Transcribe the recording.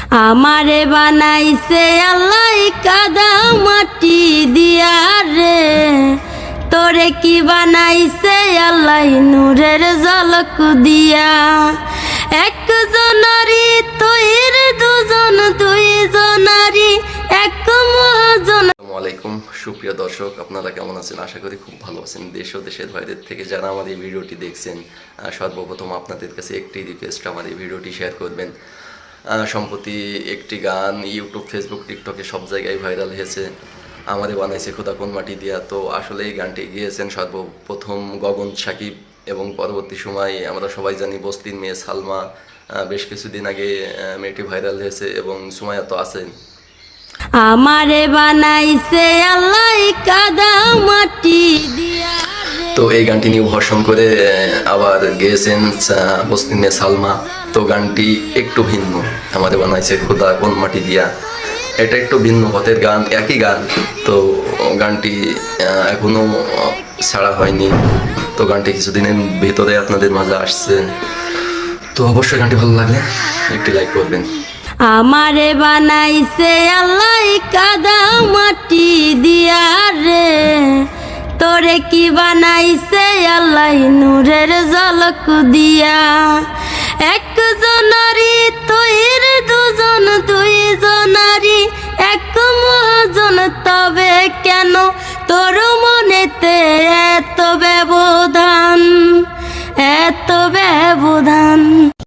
আমারে বানাইছে আল্লাহ কাদা মাটি দিয়া রে, তোরে কি বানাইছে আল্লাহ নূরের ঝলক দিয়া। একজনারি তৈর দুজন, দুইজনারি এক মহাজন। আসসালামু আলাইকুম সুপ্রিয় দর্শক, আপনারা কেমন আছেন? আশা করি খুব ভালো আছেন। দেশ ও দেশের বাইরের থেকে যারা আমার এই ভিডিওটি দেখছেন, সর্বপ্রথম আপনাদের কাছে একটি রিকোয়েস্ট, আমার এই ভিডিওটি শেয়ার করবেন। সম্প্রতি একটি গান ইউটিউব, ফেসবুক, টিকটকে সব জায়গায় ভাইরাল হয়েছে, আমারে বানাইছে খোদা কোন মাটি দিয়া। তো আসলে এই গানটি গিয়েছেন সর্বপ্রথম গগন সাকিব, এবং পরবর্তী সময় আমরা সবাই জানি বস্তির মেয়ে সালমা। বেশ কিছুদিন আগে মেয়েটি ভাইরাল হয়েছে, এবং সুমাইয়া তো আছেন। আমারে বানাইছে আল্লাহ কাদা মাটি দিয়া। তো এই গানটি নিয়ে ভাষণ করে আবার গেয়েছেন বস্তির মেয়ে সালমা। তো গানটি একটু ভিন্ন, আমাদের বানাইছে খোদা কোন মাটি দিয়া। এটা একটু ভিন্ন পথের গান, একই গান। তো গানটি এখনো ছাড়া হয়নি। তো গানটি কিছুদিনের ভেতরে আপনাদের মাঝে আসছে। তো অবশ্যই গানটি ভালো লাগলে একটি লাইক করবেন। আমারে বানাইছে আল্লাহ কাদা মাটি দিয়া রে, তোরে কি বানাইছে আল্লাহ নূরের ঝলক দিয়া। একজনারি তৈর দুজন, দুইজনারি এক মহাজন, তবে কেন তোর মনেতে এত ব্যবহার?